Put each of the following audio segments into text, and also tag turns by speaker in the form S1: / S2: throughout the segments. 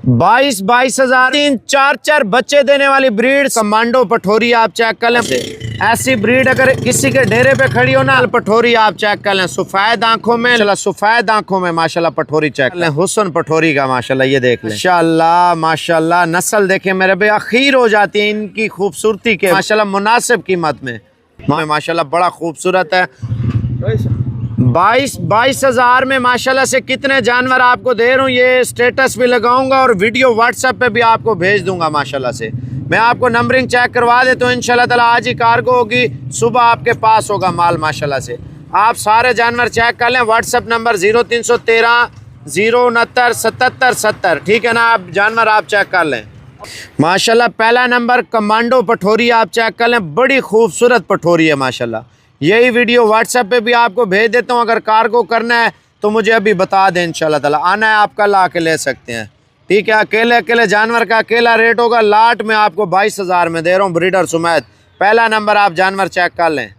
S1: 22 हजार 3-4 बच्चे देने वाली ब्रीड कमांडो पठोरी आप चेक कर लें। ऐसी ब्रीड अगर किसी के डेरे पे खड़ी हो ना, पठोरी आप चेक कर लें। सफेद आंखों में माशाल्लाह पठोरी चेक कर लें। हुस्न पठोरी का माशाल्लाह ये देख लें। माशाल्लाह नस्ल देखें मेरे भाई, अखीर हो जाती है इनकी खूबसूरती के माशाल्लाह मुनासिब कीमत में। माशाल्लाह बड़ा खूबसूरत है। 22 हजार में माशाल्लाह से कितने जानवर आपको दे रहा हूँ। ये स्टेटस भी लगाऊंगा और वीडियो व्हाट्सएप पे भी आपको भेज दूंगा। माशाल्लाह से मैं आपको नंबरिंग चेक करवा देता हूँ। इंशाल्लाह ताला आज ही कार्गो होगी, सुबह आपके पास होगा माल। माशाल्लाह से आप सारे जानवर चेक कर लें। व्हाट्सएप नंबर 0313 069 77 70, ठीक है ना। आप जानवर आप चेक कर लें। माशाल्लाह पहला नंबर कमांडो पठोरी आप चेक कर लें, बड़ी खूबसूरत पठोरी है माशाल्लाह। यही वीडियो व्हाट्सएप पे भी आपको भेज देता हूँ। अगर कार्गो करना है तो मुझे अभी बता दें, इंशाल्लाह ताला आना है आप कल आके ले सकते हैं, ठीक है। अकेले जानवर का अकेला रेट होगा। लाट में आपको 22 हजार में दे रहा हूँ, ब्रीडर सुमैद। पहला नंबर आप जानवर चेक कर लें।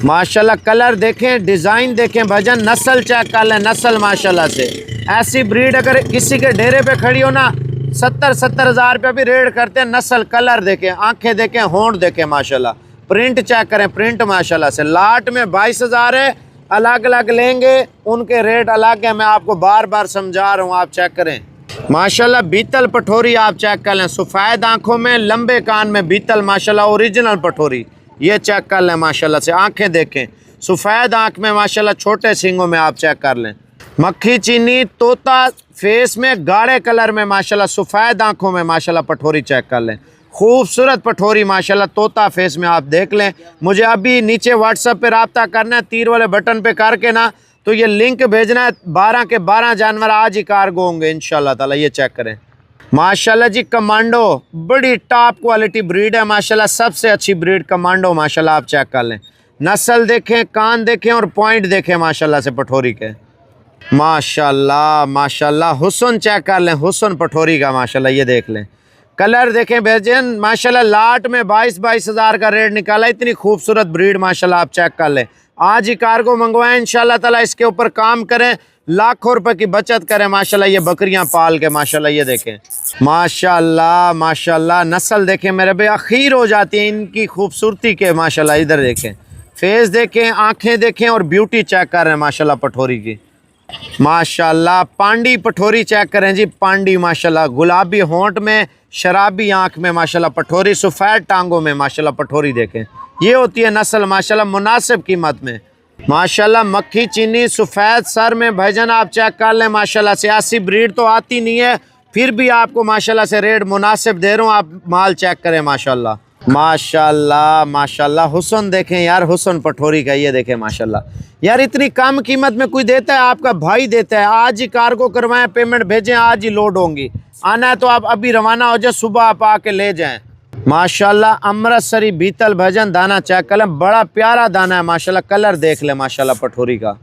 S1: माशाल्लाह कलर देखें, डिज़ाइन देखें भजन, नस्ल चेक कर लें। नस्ल माशाल्लाह से ऐसी ब्रीड अगर किसी के डेरे पे खड़ी हो ना, 70 हजार रुपये भी रेट करते हैं। नस्ल कलर देखें, आंखें देखें, होंठ देखें माशाल्लाह। प्रिंट चेक करें, प्रिंट माशाल्लाह से। लाट में 22 हजार है। अलग अलग लेंगे उनके रेट अलग है, मैं आपको बार बार समझा रहा हूँ, आप चेक करें। माशाल्लाह बीतल पठोरी आप चेक कर लें। सफ़ेद आंखों में, लंबे कान में बीतल माशाल्लाह ओरिजिनल पठोरी, ये चेक कर लें माशाल्लाह से। आंखें देखें, सफ़ेद आंख में माशाल्लाह, छोटे सींगों में आप चेक कर लें। मक्खी चीनी तोता फेस में, गाढ़े कलर में माशाल्लाह, सफ़ेद आंखों में माशाल्लाह पठोरी चेक कर लें। खूबसूरत पठोरी माशाल्लाह, तोता फेस में आप देख लें। मुझे अभी नीचे व्हाट्सएप पे रब्ता करना है, तीर वाले बटन पे करके ना, तो ये लिंक भेजना है। 12 के 12 जानवर आज ही कार्गो होंगे इंशाल्लाह ताला। ये चेक करें माशाल्लाह जी। कमांडो बड़ी टॉप क्वालिटी ब्रीड है माशाल्लाह, सबसे अच्छी ब्रीड कमांडो माशाल्लाह, आप चेक कर लें। नस्ल देखें, कान देखें और पॉइंट देखें माशाल्लाह से पठोरी के। माशाल्लाह हुस्न चेक कर लें, हुस्न पठोरी का माशाल्लाह, ये देख लें। कलर देखें बेजन माशाल्लाह। लाट में 22 हजार का रेट निकाला। इतनी खूबसूरत ब्रीड माशाल्लाह, आप चेक कर लें। आज ही कार्गो मंगवाएं इंशाल्लाह ताला। इसके ऊपर काम करें, लाखों रुपए की बचत करें माशाल्लाह। ये बकरियां पाल के माशाल्लाह, ये देखें माशाल्लाह नस्ल देखें मेरे भाई, अखीर हो जाती है इनकी खूबसूरती के माशाल्लाह। इधर देखें, फेस देखें, आंखें देखें और ब्यूटी चेक कर रहे हैं माशाल्लाह पठोरी की। माशाल्लाह पांडी पठोरी चेक करें जी। पांडी माशाल्लाह, गुलाबी होंठ में, शराबी आंख में माशाल्लाह पठोरी, सफ़ेद टांगों में माशाल्लाह पठोरी देखें। ये होती है नस्ल माशाल्लाह, मुनासिब कीमत में माशाल्लाह। मक्खी चीनी सफ़ेद सर में भजन आप चेक कर लें माशाल्लाह से। ऐसी ब्रीड तो आती नहीं है, फिर भी आपको माशाल्लाह से रेट मुनासिब दे रहा हूँ। आप माल चेक करें माशाल्लाह। माशाल्लाह हुस्न देखें यार, हुस्न पठोरी का, ये देखें माशाल्लाह। यार इतनी कम कीमत में कोई देता है? आपका भाई देता है। आज ही कार्गो करवाएं, पेमेंट भेजें, आज ही लोड होंगी। आना है तो आप अभी रवाना हो जाए, सुबह आप आके ले जाएं माशाल्लाह। अमृतसरी बीतल भजन दाना चेक कर लें, बड़ा प्यारा दाना है माशाल्लाह। कलर देख लें माशाल्लाह पठोरी का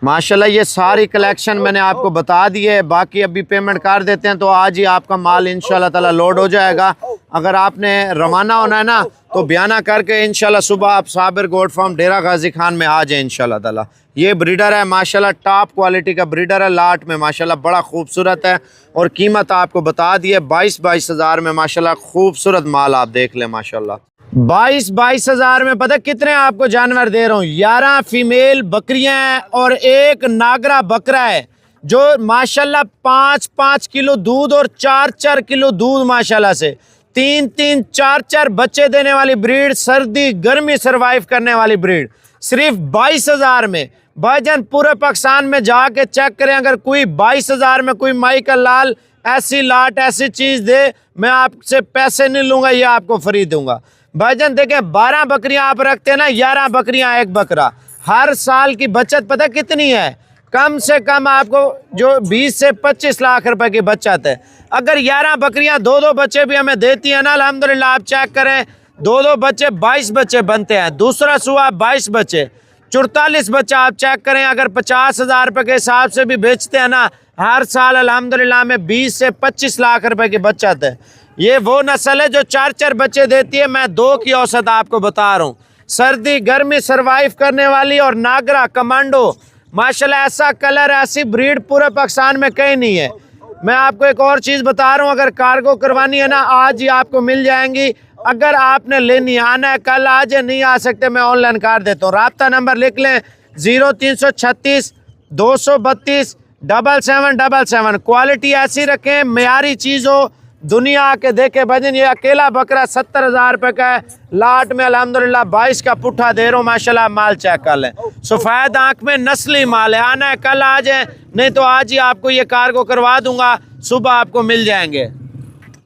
S1: माशाल्लाह। ये सारी कलेक्शन मैंने आपको बता दी है। बाकी अभी पेमेंट कर देते हैं तो आज ही आपका माल इंशाल्लाह ताला लोड हो जाएगा। अगर आपने रवाना होना है ना, तो बयाना करके इंशाल्लाह सुबह आप साबिर गोट फार्म डेरा गाजी खान में आ जाए इंशाल्लाह ताला। ये ब्रीडर है माशाल्लाह, टॉप क्वालिटी का ब्रीडर है। लाट में माशाल्लाह बड़ा खूबसूरत है और कीमत आपको बता दी है 22 हजार में माशाल्लाह। खूबसूरत माल आप देख लें माशाल्लाह। 22 हजार में पता कितने आपको जानवर दे रहा हूँ। 11 फीमेल बकरियां हैं और एक नागरा बकरा है, जो माशाल्लाह 5 किलो दूध और 4 किलो दूध माशाल्लाह से, 3 4 बच्चे देने वाली ब्रीड, सर्दी गर्मी सरवाइव करने वाली ब्रीड, सिर्फ 22 हजार में। भाईजान पूरे पाकिस्तान में जाके चेक करें, अगर कोई 22 हजार में कोई माई का लाल ऐसी लाट ऐसी चीज़ दे, मैं आपसे पैसे नहीं लूँगा, ये आपको फ्री दूंगा। भाईजान देखें 12 बकरियां आप रखते हैं ना, 11 बकरियां एक बकरा, हर साल की बचत पता कितनी है? कम से कम आपको जो 20 से 25 लाख रुपए की बचत है। अगर 11 बकरियां 2 बच्चे भी हमें देती हैं ना, अल्हम्दुलिल्लाह आप चेक करें, 2 बच्चे 22 बच्चे बनते हैं। दूसरा सुबह 22 बच्चे 44 बच्चा आप चेक करें। अगर 50 हजार रुपये के हिसाब से भी बेचते हैं ना, हर साल अल्हम्दुलिल्लाह में 20 से 25 लाख रुपए की बचत है। ये वो नस्ल है जो 4 बच्चे देती है। मैं 2 की औसत आपको बता रहा हूँ। सर्दी गर्मी सरवाइव करने वाली और नागरा कमांडो माशाल्लाह, ऐसा कलर ऐसी ब्रीड पूरे पाकिस्तान में कहीं नहीं है। मैं आपको एक और चीज़ बता रहा हूँ, अगर कार्गो करवानी है ना आज ही आपको मिल जाएंगी। अगर आपने लेनी आना है कल आज है, नहीं आ सकते मैं ऑनलाइन कार देता हूँ। राब्ता नंबर लिख लें 0336 232 7777। क्वालिटी ऐसी रखें, मेयारी चीज़ हो, दुनिया आके देखे भजन। ये अकेला बकरा 70,000 रुपये का है, लाट में अल्हम्दुलिल्लाह 22 का पुट्ठा दे रहा हूँ माशाल्लाह। माल चेक कर लें, सफ़ेद आँख में नस्ली माल है। आना है कल आ जाए, नहीं तो आज ही आपको ये कार्गो करवा दूंगा, सुबह आपको मिल जाएंगे।